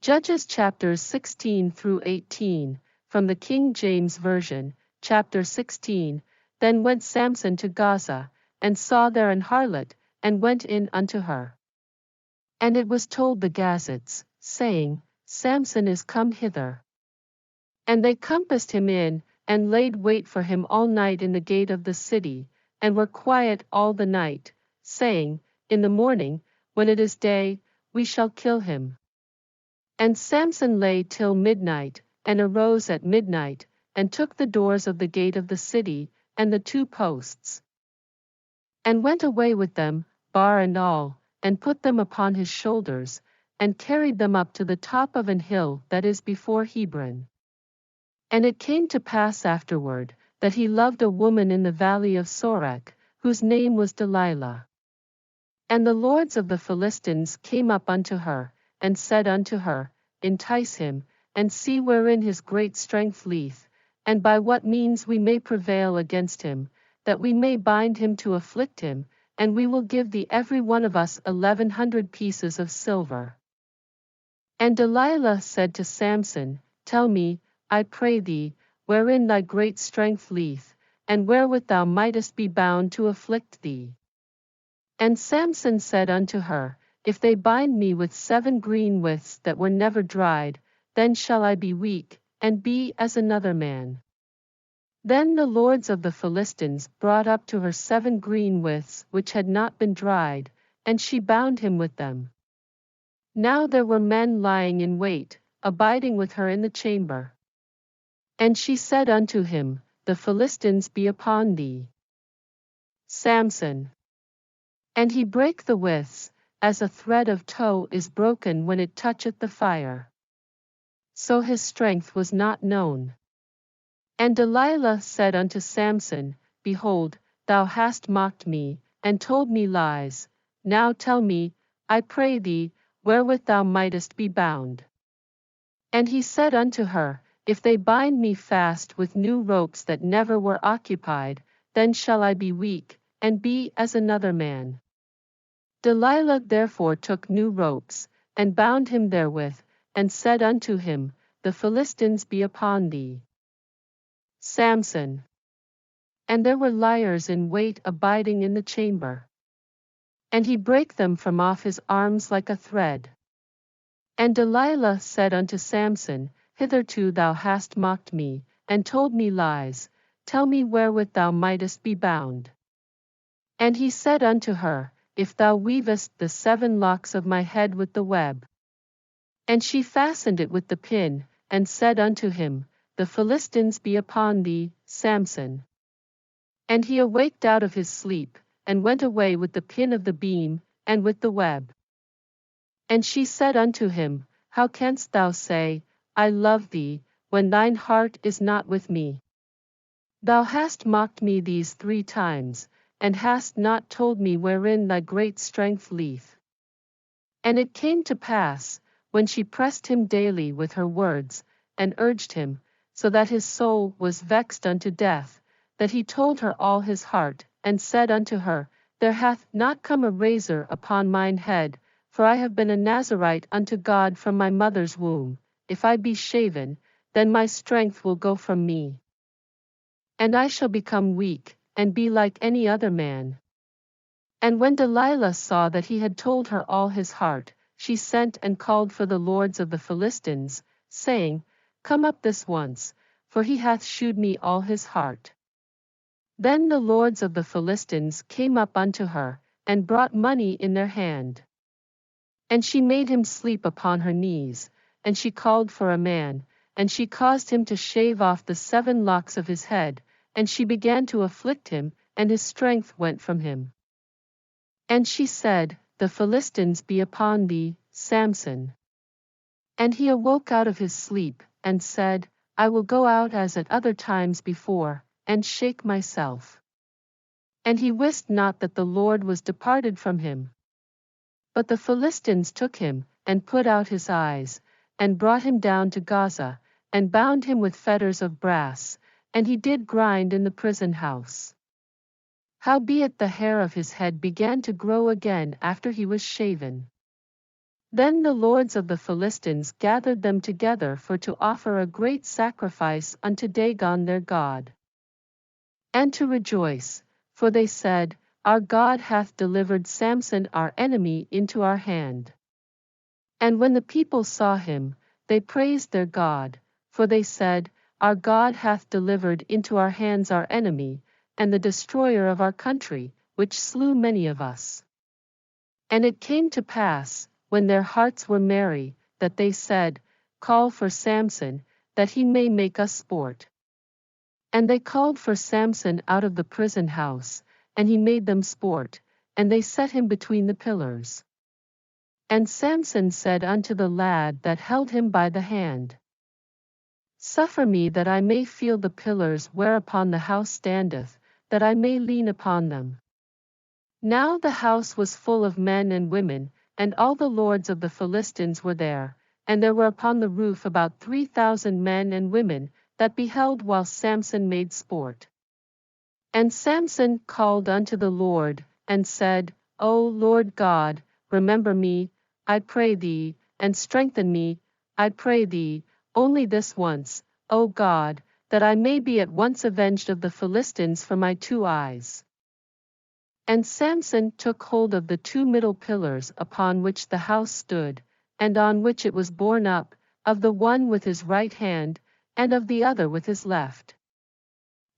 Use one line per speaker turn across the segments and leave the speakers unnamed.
Judges chapters 16 through 18, from the King James Version, chapter 16. Then went Samson to Gaza, and saw there an harlot, and went in unto her. And it was told the Gazites, saying, Samson is come hither. And they compassed him in, and laid wait for him all night in the gate of the city, and were quiet all the night, saying, In the morning, when it is day, we shall kill him. And Samson lay till midnight, and arose at midnight, and took the doors of the gate of the city, and the 2 posts, and went away with them, bar and all, and put them upon his shoulders, and carried them up to the top of an hill that is before Hebron. And it came to pass afterward, that he loved a woman in the valley of Sorek, whose name was Delilah. And the lords of the Philistines came up unto her, and said unto her, Entice him, and see wherein his great strength lieth, and by what means we may prevail against him, that we may bind him to afflict him, and we will give thee every one of us 1,100 pieces of silver. And Delilah said to Samson, Tell me, I pray thee, wherein thy great strength lieth, and wherewith thou mightest be bound to afflict thee. And Samson said unto her, If they bind me with 7 green withs that were never dried, then shall I be weak, and be as another man. Then the lords of the Philistines brought up to her 7 green withs which had not been dried, and she bound him with them. Now there were men lying in wait, abiding with her in the chamber. And she said unto him, The Philistines be upon thee, Samson. And he brake the withs, as a thread of tow is broken when it toucheth the fire. So his strength was not known. And Delilah said unto Samson, Behold, thou hast mocked me, and told me lies. Now tell me, I pray thee, wherewith thou mightest be bound. And he said unto her, If they bind me fast with new ropes that never were occupied, then shall I be weak, and be as another man. Delilah therefore took new ropes, and bound him therewith, and said unto him, The Philistines be upon thee, Samson. And there were liers in wait abiding in the chamber. And he brake them from off his arms like a thread. And Delilah said unto Samson, Hitherto thou hast mocked me, and told me lies. Tell me wherewith thou mightest be bound. And he said unto her, If thou weavest the 7 locks of my head with the web. And she fastened it with the pin, and said unto him, The Philistines be upon thee, Samson. And he awaked out of his sleep, and went away with the pin of the beam, and with the web. And she said unto him, How canst thou say, I love thee, when thine heart is not with me? Thou hast mocked me these 3 times, and hast not told me wherein thy great strength lieth. And it came to pass, when she pressed him daily with her words, and urged him, so that his soul was vexed unto death, that he told her all his heart, and said unto her, There hath not come a razor upon mine head, for I have been a Nazarite unto God from my mother's womb. If I be shaven, then my strength will go from me, and I shall become weak, and be like any other man. And when Delilah saw that he had told her all his heart, she sent and called for the lords of the Philistines, saying, Come up this once, for he hath shewed me all his heart. Then the lords of the Philistines came up unto her, and brought money in their hand. And she made him sleep upon her knees, and she called for a man, and she caused him to shave off the 7 locks of his head, and she began to afflict him, and his strength went from him. And she said, The Philistines be upon thee, Samson. And he awoke out of his sleep, and said, I will go out as at other times before, and shake myself. And he wist not that the Lord was departed from him. But the Philistines took him, and put out his eyes, and brought him down to Gaza, and bound him with fetters of brass, and he did grind in the prison house. Howbeit the hair of his head began to grow again after he was shaven. Then the lords of the Philistines gathered them together for to offer a great sacrifice unto Dagon their god, and to rejoice, for they said, Our God hath delivered Samson our enemy into our hand. And when the people saw him, they praised their God, for they said, Our God hath delivered into our hands our enemy, and the destroyer of our country, which slew many of us. And it came to pass, when their hearts were merry, that they said, Call for Samson, that he may make us sport. And they called for Samson out of the prison house, and he made them sport, and they set him between the pillars. And Samson said unto the lad that held him by the hand, Suffer me that I may feel the pillars whereupon the house standeth, that I may lean upon them. Now the house was full of men and women, and all the lords of the Philistines were there, and there were upon the roof about 3,000 men and women, that beheld while Samson made sport. And Samson called unto the Lord, and said, O Lord God, remember me, I pray thee, and strengthen me, I pray thee, only this once, O God, that I may be at once avenged of the Philistines for my 2 eyes. And Samson took hold of the 2 middle pillars upon which the house stood, and on which it was borne up, of the one with his right hand, and of the other with his left.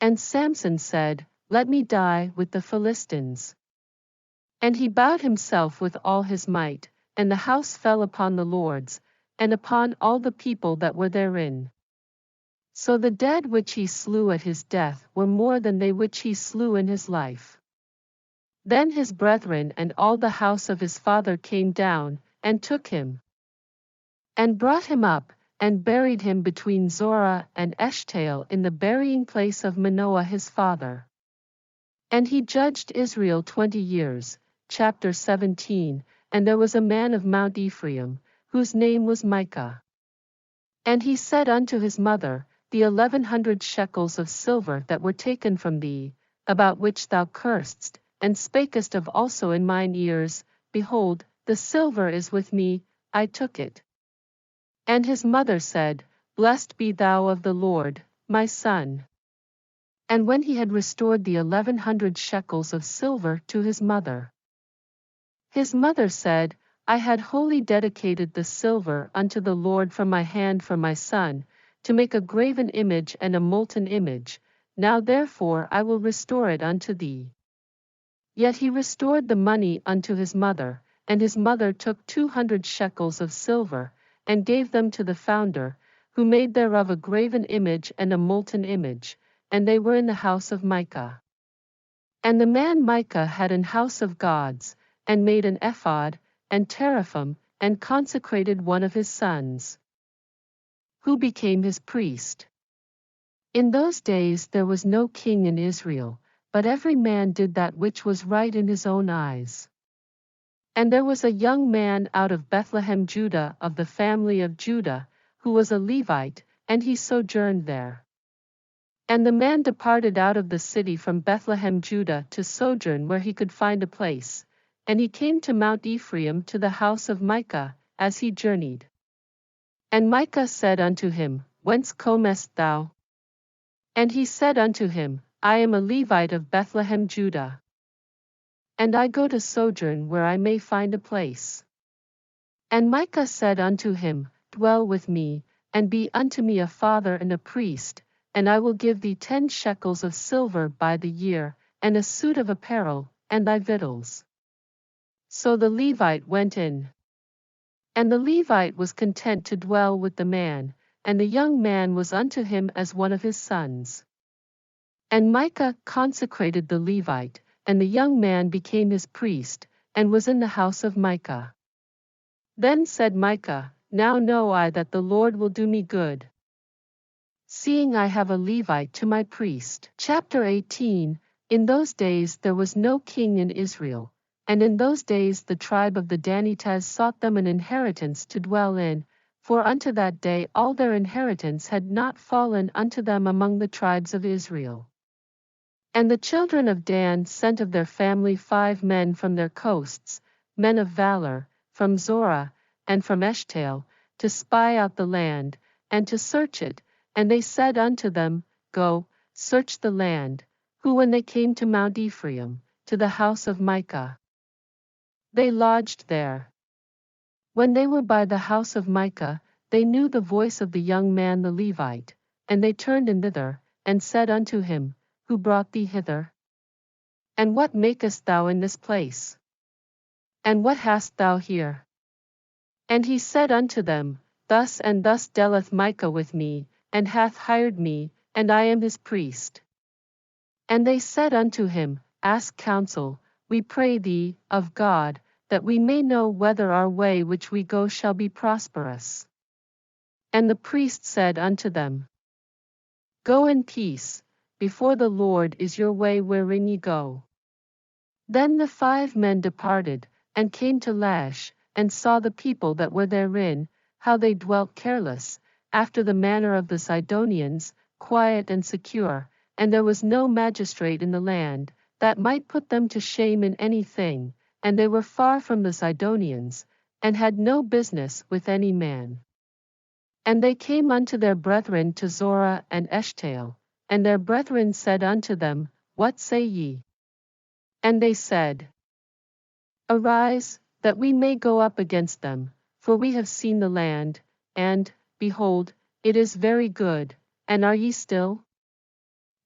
And Samson said, Let me die with the Philistines. And he bowed himself with all his might, and the house fell upon the lords, and upon all the people that were therein. So the dead which he slew at his death were more than they which he slew in his life. Then his brethren and all the house of his father came down, and took him, and brought him up, and buried him between Zorah and Eshtaol in the burying place of Manoah his father. And he judged Israel 20 years, chapter 17, and there was a man of Mount Ephraim, whose name was Micah. And he said unto his mother, The 1,100 shekels of silver that were taken from thee, about which thou cursedst, and spakest of also in mine ears, behold, the silver is with me, I took it. And his mother said, Blessed be thou of the Lord, my son. And when he had restored the 1,100 shekels of silver to his mother said, I had wholly dedicated the silver unto the Lord from my hand for my son, to make a graven image and a molten image, now therefore I will restore it unto thee. Yet he restored the money unto his mother, and his mother took 200 shekels of silver, and gave them to the founder, who made thereof a graven image and a molten image, and they were in the house of Micah. And the man Micah had an house of gods, and made an ephod, and teraphim, and consecrated one of his sons, who became his priest. In those days there was no king in Israel, but every man did that which was right in his own eyes. And there was a young man out of Bethlehem Judah of the family of Judah, who was a Levite, and he sojourned there. And the man departed out of the city from Bethlehem Judah to sojourn where he could find a place, and he came to Mount Ephraim to the house of Micah, as he journeyed. And Micah said unto him, Whence comest thou? And he said unto him, I am a Levite of Bethlehem Judah, and I go to sojourn where I may find a place. And Micah said unto him, Dwell with me, and be unto me a father and a priest, and I will give thee 10 shekels of silver by the year, and a suit of apparel, and thy victuals. So the Levite went in. And the Levite was content to dwell with the man, and the young man was unto him as one of his sons. And Micah consecrated the Levite, and the young man became his priest, and was in the house of Micah. Then said Micah, Now know I that the Lord will do me good, seeing I have a Levite to my priest. Chapter 18. In those days there was no king in Israel, and in those days the tribe of the Danites sought them an inheritance to dwell in, for unto that day all their inheritance had not fallen unto them among the tribes of Israel. And the children of Dan sent of their family 5 men from their coasts, men of valor, from Zorah, and from Eshtaol, to spy out the land, and to search it. And they said unto them, Go, search the land. Who when they came to Mount Ephraim, to the house of Micah, they lodged there. When they were by the house of Micah, they knew the voice of the young man the Levite, and they turned in thither, and said unto him, Who brought thee hither? And what makest thou in this place? And what hast thou here? And he said unto them, Thus and thus dealeth Micah with me, and hath hired me, and I am his priest. And they said unto him, Ask counsel, we pray thee, of God, that we may know whether our way which we go shall be prosperous. And the priest said unto them, Go in peace, before the Lord is your way wherein ye go. Then the 5 men departed, and came to Laish, and saw the people that were therein, how they dwelt careless, after the manner of the Sidonians, quiet and secure, and there was no magistrate in the land, that might put them to shame in any thing, and they were far from the Sidonians, and had no business with any man. And they came unto their brethren to Zorah and Eshtaol, and their brethren said unto them, What say ye? And they said, Arise, that we may go up against them, for we have seen the land, and, behold, it is very good, and are ye still?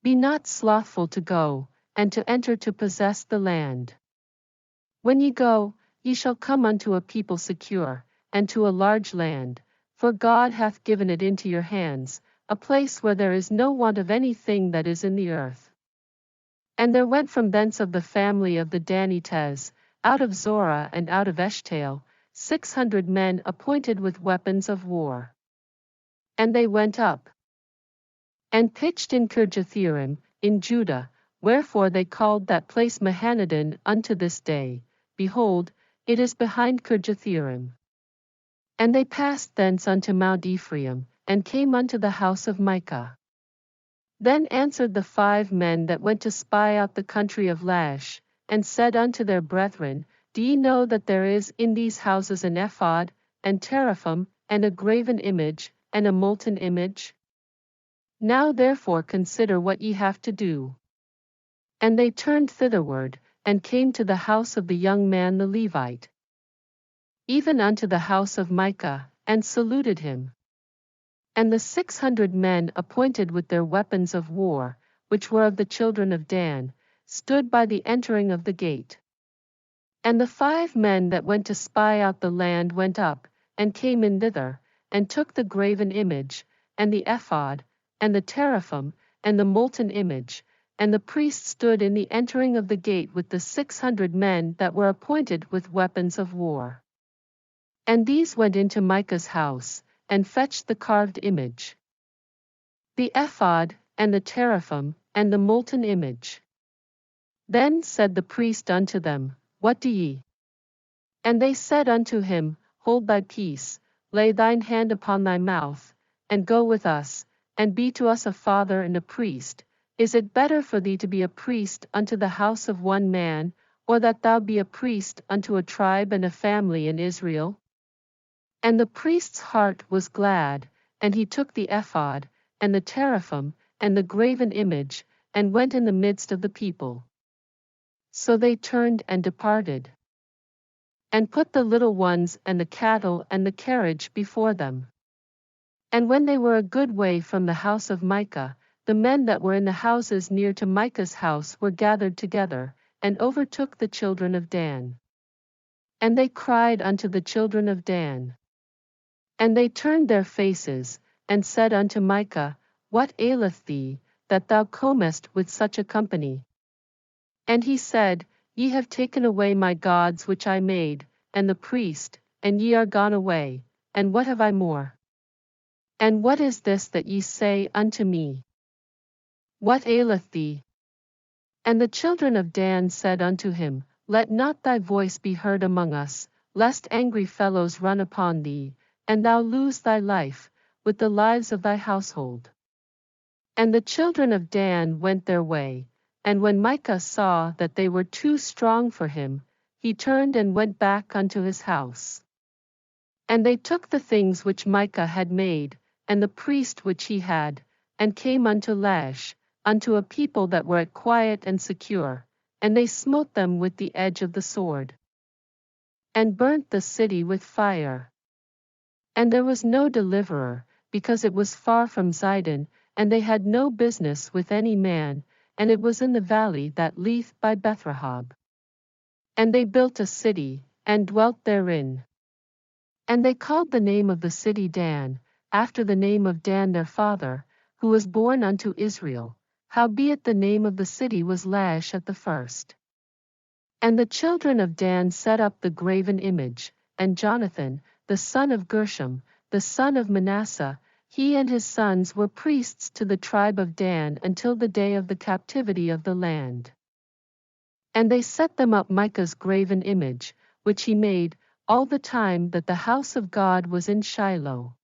Be not slothful to go, and to enter to possess the land. When ye go, ye shall come unto a people secure, and to a large land, for God hath given it into your hands, a place where there is no want of anything that is in the earth. And there went from thence of the family of the Danites, out of Zorah and out of Eshtaol, 600 men appointed with weapons of war. And they went up, and pitched in Kirjathjearim, in Judah, wherefore they called that place Mahanadan unto this day. Behold, it is behind Kirjathjearim. And they passed thence unto Mount Ephraim, and came unto the house of Micah. Then answered the 5 men that went to spy out the country of Laish, and said unto their brethren, Do ye know that there is in these houses an ephod, and teraphim, and a graven image, and a molten image? Now therefore consider what ye have to do. And they turned thitherward, and came to the house of the young man the Levite, even unto the house of Micah, and saluted him. And the 600 men appointed with their weapons of war, which were of the children of Dan, stood by the entering of the gate. And the 5 men that went to spy out the land went up, and came in thither, and took the graven image, and the ephod, and the teraphim, and the molten image, and the priest stood in the entering of the gate with the 600 men that were appointed with weapons of war. And these went into Micah's house, and fetched the carved image, the ephod, and the teraphim, and the molten image. Then said the priest unto them, What do ye? And they said unto him, Hold thy peace, lay thine hand upon thy mouth, and go with us, and be to us a father and a priest. Is it better for thee to be a priest unto the house of one man, or that thou be a priest unto a tribe and a family in Israel? And the priest's heart was glad, and he took the ephod, and the teraphim, and the graven image, and went in the midst of the people. So they turned and departed, and put the little ones and the cattle and the carriage before them. And when they were a good way from the house of Micah, the men that were in the houses near to Micah's house were gathered together, and overtook the children of Dan. And they cried unto the children of Dan. And they turned their faces, and said unto Micah, What aileth thee, that thou comest with such a company? And he said, Ye have taken away my gods which I made, and the priest, and ye are gone away, and what have I more? And what is this that ye say unto me? What aileth thee? And the children of Dan said unto him, Let not thy voice be heard among us, lest angry fellows run upon thee, and thou lose thy life, with the lives of thy household. And the children of Dan went their way, and when Micah saw that they were too strong for him, he turned and went back unto his house. And they took the things which Micah had made, and the priest which he had, and came unto Laish, unto a people that were quiet and secure, and they smote them with the edge of the sword, and burnt the city with fire. And there was no deliverer, because it was far from Zidon, and they had no business with any man, and it was in the valley that lieth by Bethrahab. And they built a city, and dwelt therein. And they called the name of the city Dan, after the name of Dan their father, who was born unto Israel. Howbeit the name of the city was Laish at the first. And the children of Dan set up the graven image, and Jonathan, the son of Gershom, the son of Manasseh, he and his sons were priests to the tribe of Dan until the day of the captivity of the land. And they set them up Micah's graven image, which he made, all the time that the house of God was in Shiloh.